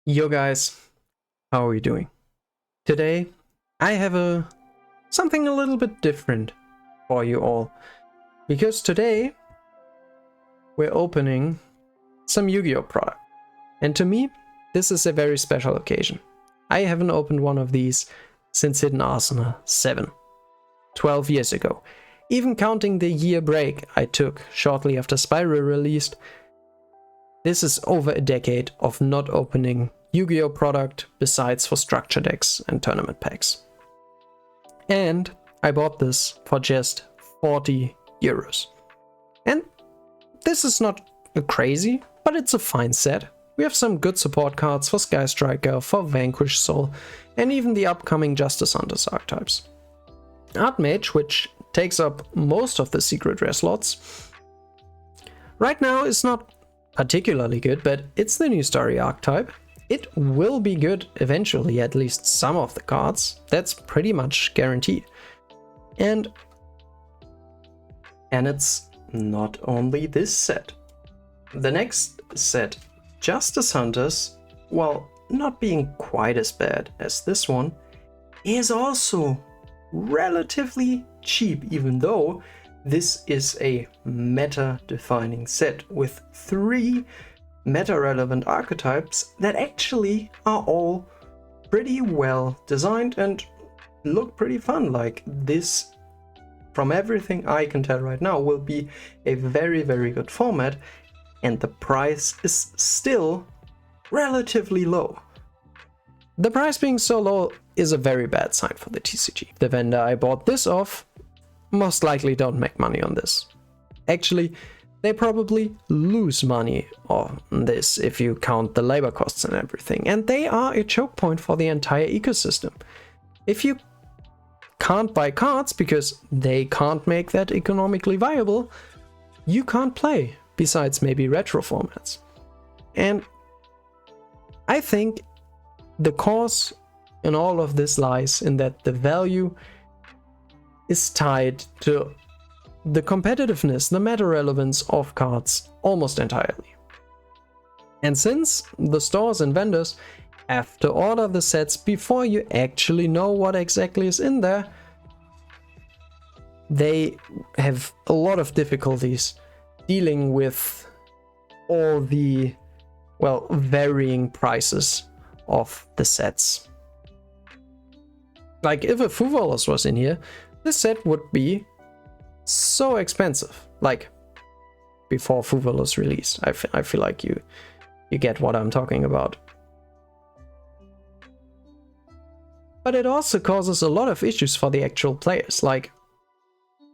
Yo guys, how are you doing? Today I have something a little bit different for you all, because today we're opening some Yu-Gi-Oh product, and to me this is a very special occasion. I haven't opened one of these since Hidden Arsenal 7, 12 years ago. Even counting the year break I took shortly after Spyro released, this is over a decade of not opening Yu-Gi-Oh product besides for structure decks and tournament packs. And I bought this for just 40 euros. And this is not crazy, but it's a fine set. We have some good support cards for Sky Striker, for Vanquish Soul, and even the upcoming Justice Hunters archetypes. Archmage, which takes up most of the secret rare slots, right now is not particularly good, but it's the new story archetype. It will be good eventually, at least some of the cards. That's pretty much guaranteed. And it's not only this set. The next set, Justice Hunters, while not being quite as bad as this one, is also relatively cheap, even though this is a meta-defining set with 3 meta-relevant archetypes that actually are all pretty well designed and look pretty fun. Like this, from everything I can tell right now, will be a very, very good format, and the price is still relatively low. The price being so low is a very bad sign for the TCG. The vendor I bought this off most likely don't make money on this. Actually, they probably lose money on this if you count the labor costs and everything. And they are a choke point for the entire ecosystem. If you can't buy cards because they can't make that economically viable, you can't play, besides maybe retro formats. And I think the cause in all of this lies in that the value is tied to the competitiveness, the meta relevance of cards almost entirely. And since the stores and vendors have to order the sets before you actually know what exactly is in there, they have a lot of difficulties dealing with all the, well, varying prices of the sets. Like if a Fuvolos was in here, this set would be so expensive, like before Fuvolos released. I feel like you get what I'm talking about. But it also causes a lot of issues for the actual players, like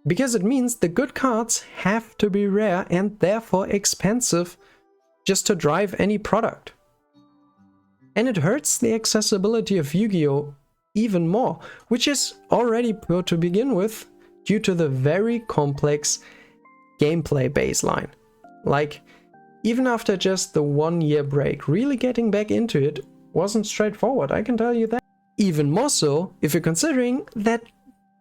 because it means the good cards have to be rare and therefore expensive just to drive any product. And it hurts the accessibility of Yu-Gi-Oh! Even more, which is already poor to begin with due to the very complex gameplay baseline. Like, even after just the 1-year break, really getting back into it wasn't straightforward, I can tell you that. Even more so if you're considering that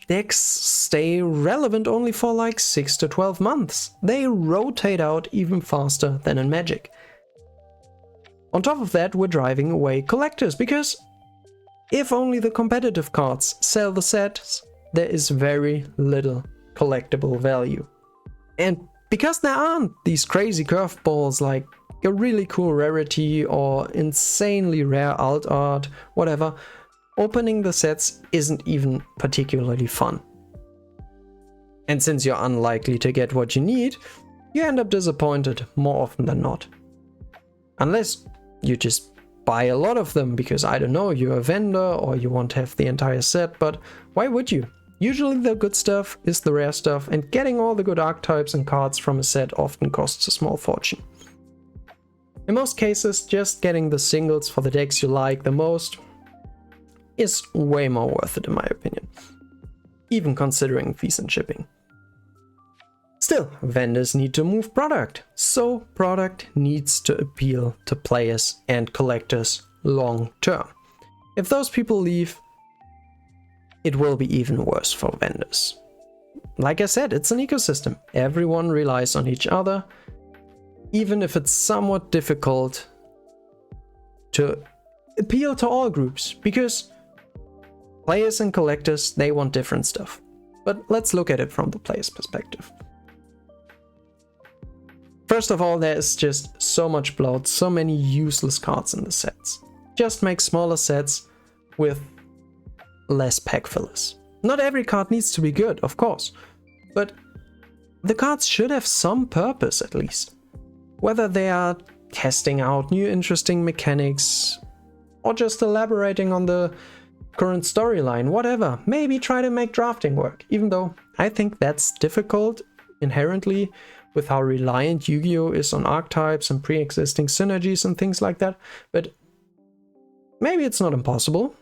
decks stay relevant only for like 6 to 12 months. They rotate out even faster than in Magic. On top of that, we're driving away collectors, because if only the competitive cards sell the sets, there is very little collectible value. And because there aren't these crazy curveballs like a really cool rarity or insanely rare alt art, whatever, opening the sets isn't even particularly fun. And since you're unlikely to get what you need, you end up disappointed more often than not. Unless you just buy a lot of them because, I don't know, you're a vendor or you want to have the entire set, but why would you? Usually the good stuff is the rare stuff, and getting all the good archetypes and cards from a set often costs a small fortune. In most cases, just getting the singles for the decks you like the most is way more worth it in my opinion, even considering fees and shipping. Still, vendors need to move product, so product needs to appeal to players and collectors long term. If those people leave, it will be even worse for vendors. Like I said, it's an ecosystem. Everyone relies on each other, even if it's somewhat difficult to appeal to all groups, because players and collectors, they want different stuff. But let's look at it from the player's perspective. First of all, there's just so much bloat, so many useless cards in the sets. Just make smaller sets with less pack fillers. Not every card needs to be good, of course, but the cards should have some purpose at least. Whether they are testing out new interesting mechanics, or just elaborating on the current storyline, whatever. Maybe try to make drafting work, even though I think that's difficult inherently with how reliant Yu-Gi-Oh! Is on archetypes and pre-existing synergies and things like that, but maybe it's not impossible.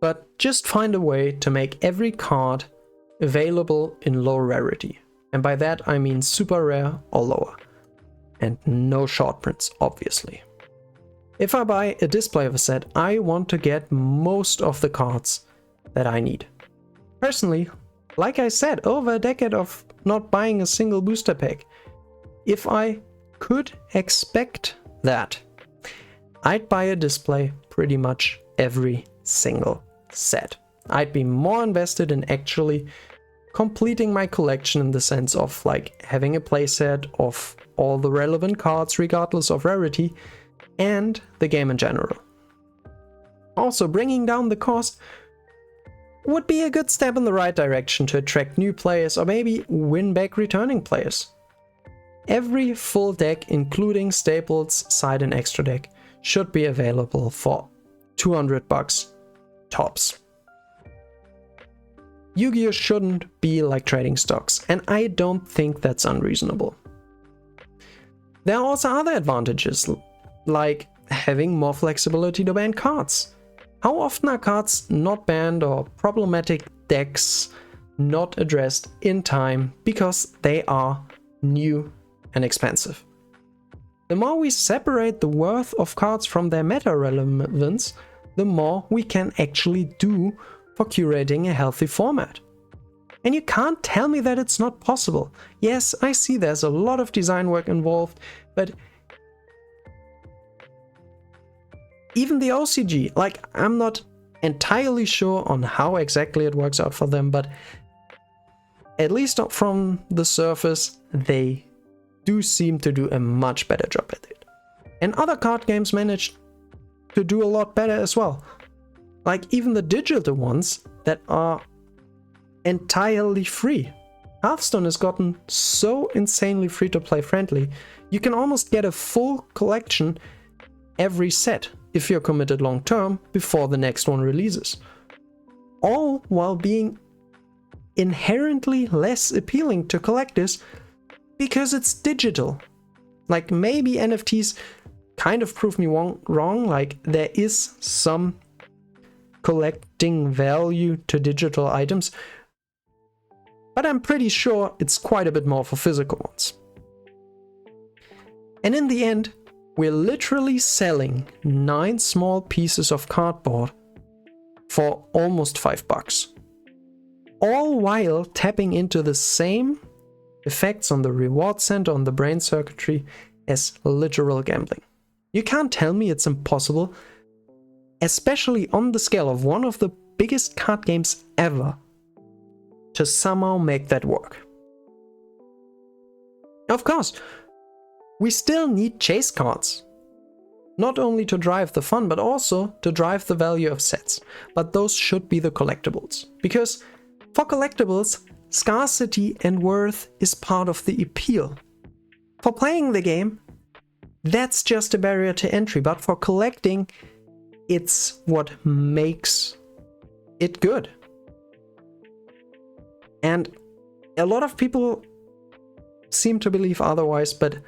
But just find a way to make every card available in low rarity. And by that I mean super rare or lower. And no short prints, obviously. If I buy a display of a set, I want to get most of the cards that I need. Personally, like I said, over a decade of not buying a single booster pack, if I could expect that, I'd buy a display pretty much every single set. I'd be more invested in actually completing my collection in the sense of like having a playset of all the relevant cards regardless of rarity and the game in general. Also, bringing down the cost would be a good step in the right direction to attract new players or maybe win back returning players. Every full deck, including staples, side and extra deck, should be available for $200 tops. Yu-Gi-Oh! Shouldn't be like trading stocks, and I don't think that's unreasonable. There are also other advantages, like having more flexibility to ban cards. How often are cards not banned or problematic decks not addressed in time because they are new and expensive? The more we separate the worth of cards from their meta relevance, the more we can actually do for curating a healthy format. And you can't tell me that it's not possible. Yes, I see there's a lot of design work involved, but even the OCG, like, I'm not entirely sure on how exactly it works out for them, but at least from the surface, they do seem to do a much better job at it. And other card games manage to do a lot better as well. Like even the digital ones that are entirely free. Hearthstone has gotten so insanely free-to-play friendly, you can almost get a full collection every set if you're committed long-term before the next one releases. All while being inherently less appealing to collectors because it's digital. Like maybe NFTs kind of prove me wrong, like there is some collecting value to digital items, but I'm pretty sure it's quite a bit more for physical ones. And in the end, we're literally selling 9 small pieces of cardboard for almost $5. All while tapping into the same effects on the reward center, on the brain circuitry, as literal gambling. You can't tell me it's impossible, especially on the scale of one of the biggest card games ever, to somehow make that work. Of course, we still need chase cards. Not only to drive the fun, but also to drive the value of sets. But those should be the collectibles. Because for collectibles, scarcity and worth is part of the appeal. For playing the game, that's just a barrier to entry. But for collecting, it's what makes it good. And a lot of people seem to believe otherwise, but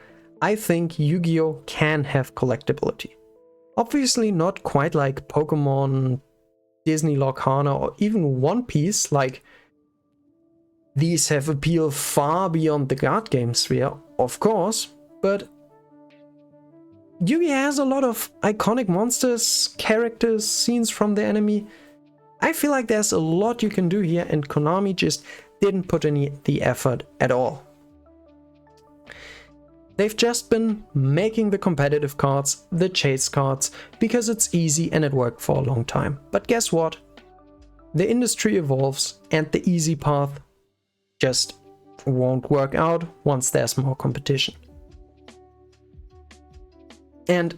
I think Yu-Gi-Oh! Can have collectability. Obviously not quite like Pokemon, Disney Lorcana, or even One Piece, like these have appeal far beyond the card game sphere, of course, but Yu-Gi has a lot of iconic monsters, characters, scenes from the anime. I feel like there's a lot you can do here, and Konami just didn't put any the effort at all. They've just been making the competitive cards, the chase cards, because it's easy and it worked for a long time. But guess what? The industry evolves and the easy path just won't work out once there's more competition. And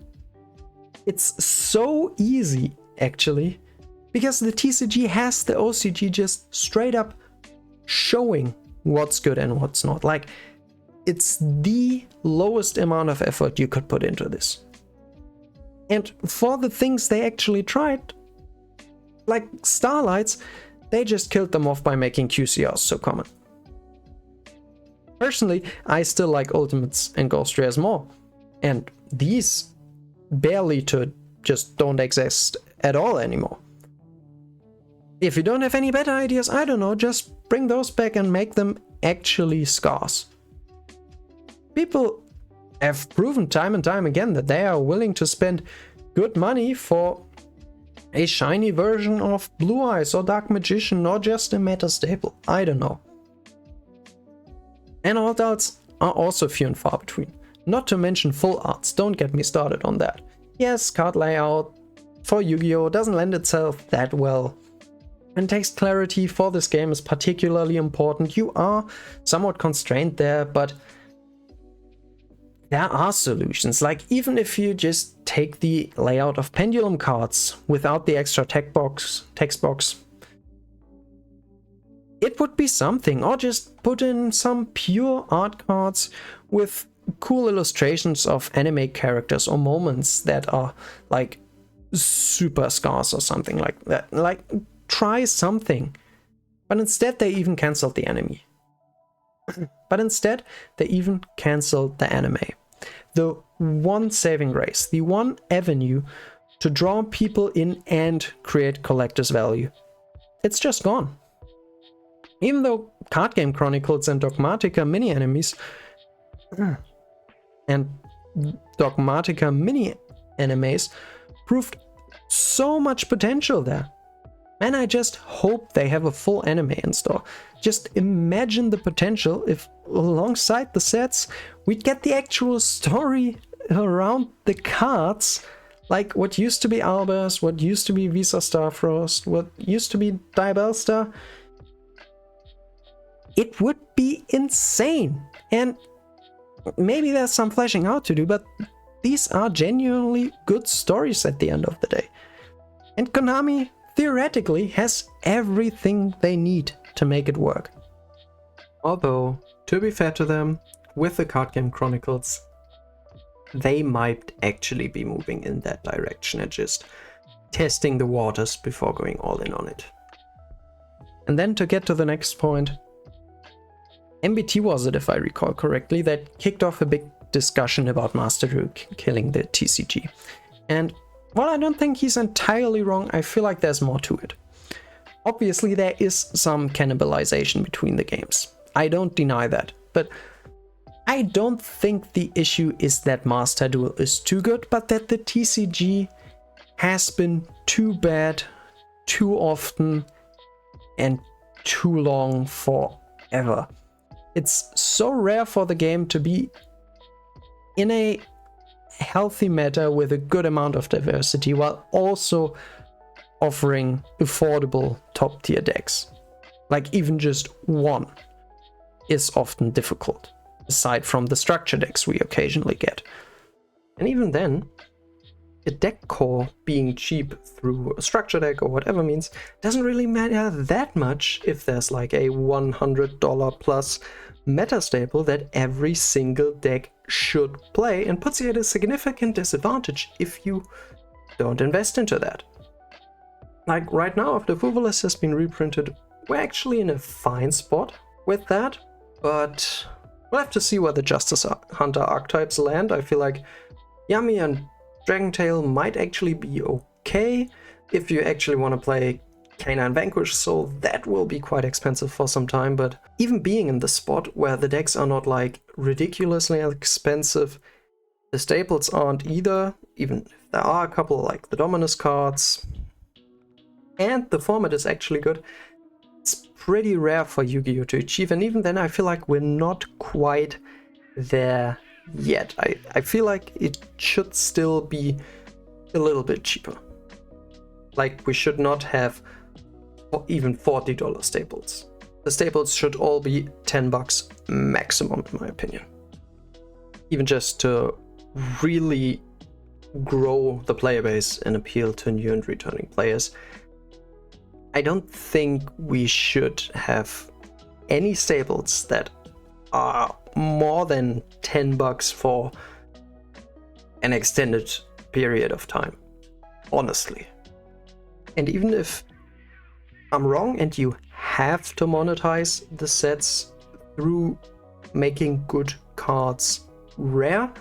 it's so easy, actually, because the TCG has the OCG just straight up showing what's good and what's not. Like, it's the lowest amount of effort you could put into this. And for the things they actually tried, like Starlights, they just killed them off by making QCRs so common. Personally, I still like Ultimates and Ghost Rares more. And these barely to just don't exist at all anymore. If you don't have any better ideas, I don't know, just bring those back and make them actually scarce. People have proven time and time again that they are willing to spend good money for a shiny version of Blue Eyes or Dark Magician or just a meta staple. I don't know. And alt arts are also few and far between. Not to mention full arts, don't get me started on that. Yes, card layout for Yu-Gi-Oh! Doesn't lend itself that well. And text clarity for this game is particularly important. You are somewhat constrained there, but there are solutions. Like, even if you just take the layout of pendulum cards without the extra text box, it would be something. Or just put in some pure art cards with cool illustrations of anime characters or moments that are like super scarce or something like that. Like, try something. But instead they even cancelled the anime. The one saving grace, the one avenue to draw people in and create collector's value. It's just gone. Even though Card Game Chronicles and Dogmatica mini-animes proved so much potential there. Man, I just hope they have a full anime in store. Just imagine the potential if alongside the sets we'd get the actual story around the cards, like what used to be Albers, what used to be Visa Starfrost, what used to be Diabellstar. It would be insane. And maybe there's some fleshing out to do, but these are genuinely good stories at the end of the day. And Konami theoretically has everything they need to make it work. Although, to be fair to them, with the Card Game Chronicles, they might actually be moving in that direction and just testing the waters before going all in on it. And then to get to the next point, MBT was it, if I recall correctly, that kicked off a big discussion about Master Drew killing the TCG. And while I don't think he's entirely wrong, I feel like there's more to it. Obviously, there is some cannibalization between the games. I don't deny that, but I don't think the issue is that Master Duel is too good, but that the TCG has been too bad, too often, and too long forever. It's so rare for the game to be in a healthy meta with a good amount of diversity while also offering affordable top tier decks. Like, even just one is often difficult, aside from the structure decks we occasionally get. And even then, a deck core being cheap through a structure deck or whatever means doesn't really matter that much if there's like a $100 plus meta staple that every single deck should play, and puts you at a significant disadvantage if you don't invest into that. Like right now, after Fuvolist has been reprinted, we're actually in a fine spot with that, but we'll have to see where the Justice Hunter archetypes land. I feel like Yami and Dragentail might actually be okay if you actually want to play Canine Vanquish, so that will be quite expensive for some time, but even being in the spot where the decks are not like ridiculously expensive, the staples aren't either, even if there are a couple like the Dominus cards, and the format is actually good, it's pretty rare for Yu-Gi-Oh! To achieve, and even then I feel like we're not quite there yet. I feel like it should still be a little bit cheaper. Like, we should not have even $40 staples. The staples should all be $10 maximum, in my opinion. Even just to really grow the player base and appeal to new and returning players. I don't think we should have any staples that are more than $10 for an extended period of time, honestly. And even if I'm wrong and you have to monetize the sets through making good cards rare,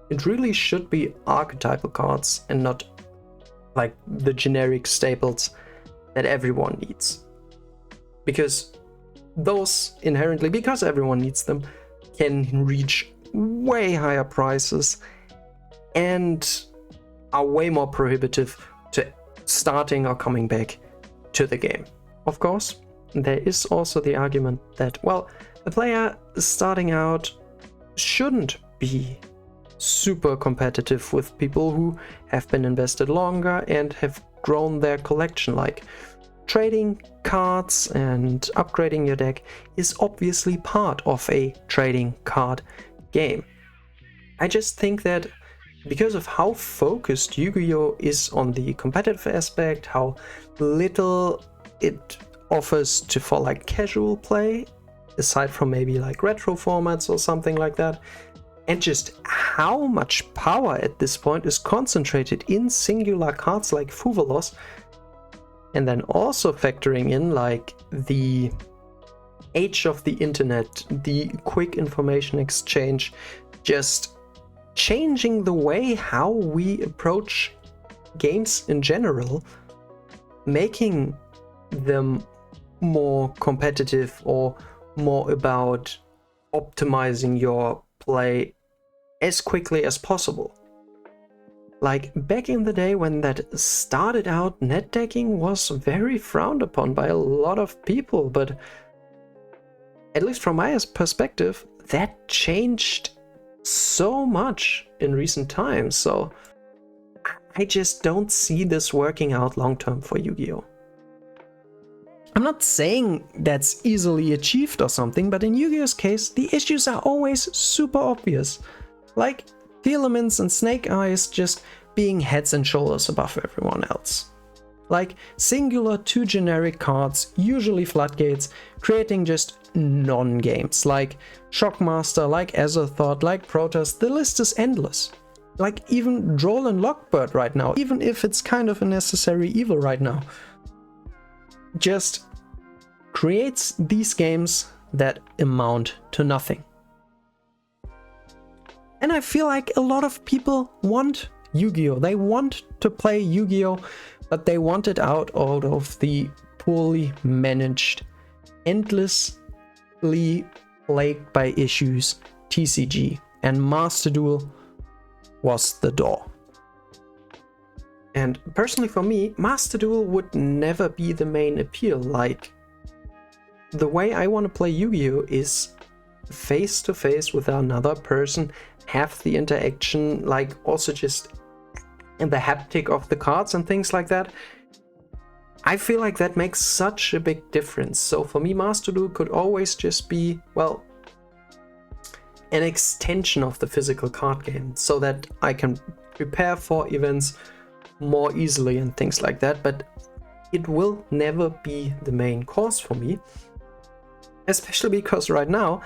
it really should be archetypal cards and not like the generic staples that everyone needs. Because those inherently, because everyone needs them, can reach way higher prices and are way more prohibitive to starting or coming back to the game. Of course, there is also the argument that, well, a player starting out shouldn't be super competitive with people who have been invested longer and have grown their collection. Like, trading cards and upgrading your deck is obviously part of a trading card game. I just think that because of how focused Yu-Gi-Oh! Is on the competitive aspect, how little it offers for like casual play, aside from maybe like retro formats or something like that, and just how much power at this point is concentrated in singular cards like Fuvalos, and then also factoring in like the age of the internet, the quick information exchange, just changing the way how we approach games in general, making them more competitive or more about optimizing your play as quickly as possible. Like, back in the day when that started out, net decking was very frowned upon by a lot of people, but at least from my perspective, that changed so much in recent times, so I just don't see this working out long term for Yu-Gi-Oh! I'm not saying that's easily achieved or something, but in Yu-Gi-Oh's case, the issues are always super obvious. Like Elements and Snake Eyes just being heads and shoulders above everyone else. Like singular too generic cards, usually floodgates, creating just non-games, like Shockmaster, like Azathoth, like Protest. The list is endless. Like even Droll and Lockbird right now, even if it's kind of a necessary evil right now, just creates these games that amount to nothing. And I feel like a lot of people want Yu-Gi-Oh! They want to play Yu-Gi-Oh! But they want it out of the poorly managed, endlessly plagued by issues TCG, and Master Duel was the door. And personally for me, Master Duel would never be the main appeal. Like, the way I want to play Yu-Gi-Oh! Is face to face with another person, have the interaction, like also just in the haptic of the cards and things like that. I feel like that makes such a big difference. So for me, Master Duel could always just be, well, an extension of the physical card game, so that I can prepare for events more easily and things like that, but it will never be the main course for me, especially because right now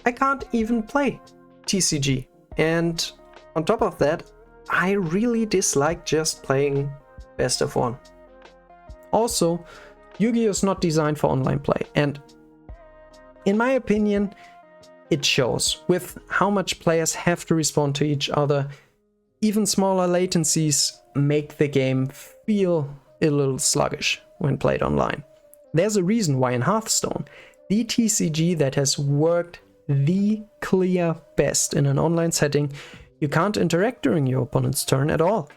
I can't even play TCG, and on top of that I really dislike just playing best of one. Also, Yu-Gi-Oh! Is not designed for online play, and in my opinion it shows with how much players have to respond to each other. Even smaller latencies make the game feel a little sluggish when played online. There's a reason why in Hearthstone, the TCG that has worked the clear best in an online setting, you can't interact during your opponent's turn at all.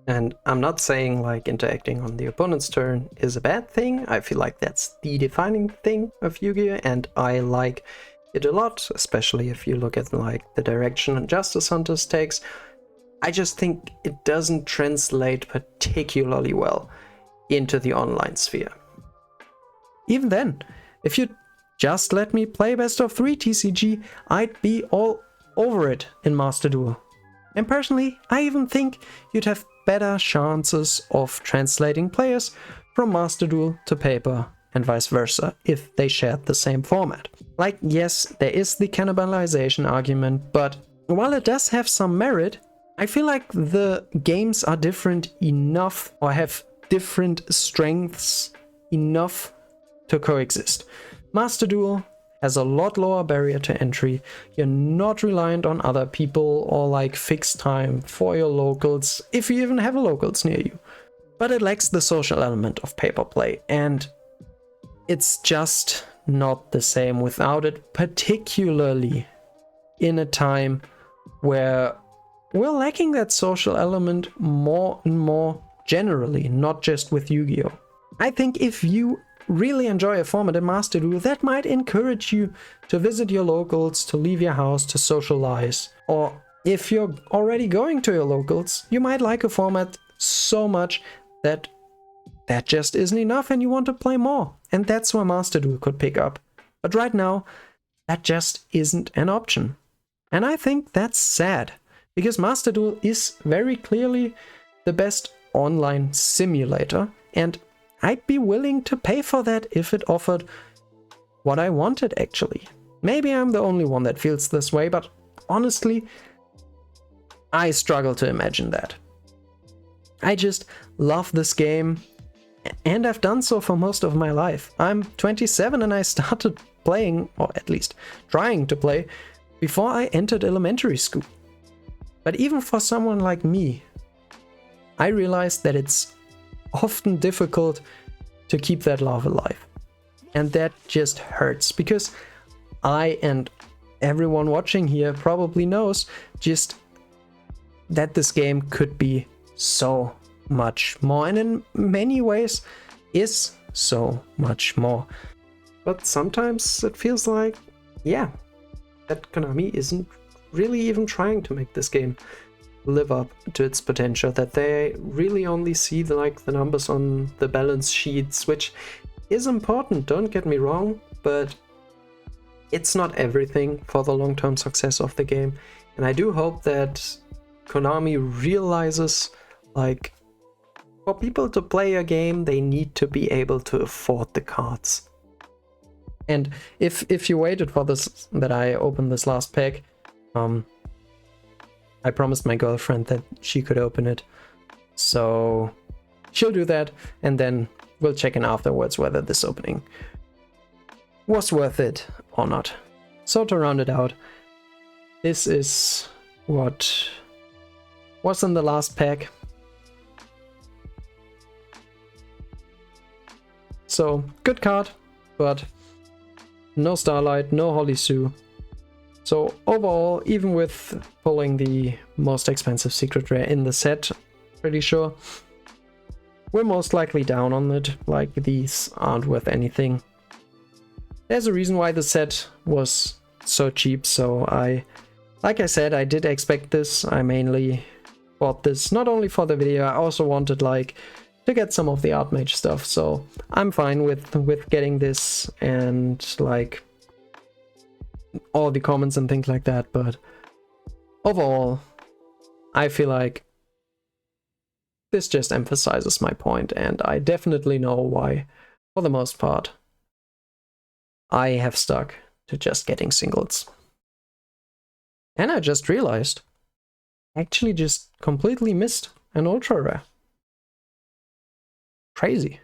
And I'm not saying like interacting on the opponent's turn is a bad thing. I feel like that's the defining thing of Yu-Gi-Oh! And I like it a lot, especially if you look at like the direction Justice Hunters takes. I just think it doesn't translate particularly well into the online sphere. Even then, if you just let me play best of 3 TCG, I'd be all over it in Master Duel. And personally, I even think you'd have better chances of translating players from Master Duel to paper and vice versa if they shared the same format. Like, yes, there is the cannibalization argument, but while it does have some merit, I feel like the games are different enough or have different strengths enough to coexist. Master Duel has a lot lower barrier to entry. You're not reliant on other people or like fixed time for your locals, if you even have locals near you. But it lacks the social element of paper play, and it's just not the same without it, particularly in a time where we're lacking that social element more and more generally, not just with Yu-Gi-Oh! I think if you really enjoy a format in Master Duel, that might encourage you to visit your locals, to leave your house, to socialize. Or if you're already going to your locals, you might like a format so much that that just isn't enough and you want to play more. And that's where Master Duel could pick up. But right now, that just isn't an option. And I think that's sad, because Master Duel is very clearly the best online simulator, and I'd be willing to pay for that if it offered what I wanted, actually. Maybe I'm the only one that feels this way, but honestly, I struggle to imagine that. I just love this game, and I've done so for most of my life. I'm 27 and I started playing, or at least trying to play, before I entered elementary school. But even for someone like me, I realized that it's often difficult to keep that love alive. And that just hurts, because I and everyone watching here probably knows just that this game could be so much more, and in many ways is so much more. But sometimes it feels like, yeah, that Konami isn't really even trying to make this game live up to its potential, that they really only see the numbers on the balance sheets, which is important, don't get me wrong, but it's not everything for the long-term success of the game. And I do hope that Konami realizes, like, for people to play a game, they need to be able to afford the cards. And if you waited for this, that I opened this last pack, I promised my girlfriend that she could open it. So she'll do that, and then we'll check in afterwards whether this opening was worth it or not. So to round it out, this is what was in the last pack. So, good card, but no Starlight, no Holy Sue. So overall, even with pulling the most expensive secret rare in the set, pretty sure, we're most likely down on it, like these aren't worth anything. There's a reason why the set was so cheap, so like I said, I did expect this. I mainly bought this not only for the video, I also wanted like to get some of the Artmage stuff, so I'm fine with getting this and like all the comments and things like that. But overall, I feel like this just emphasizes my point, and I definitely know why, for the most part, I have stuck to just getting singles. And I just realized, I actually just completely missed an ultra rare. Crazy.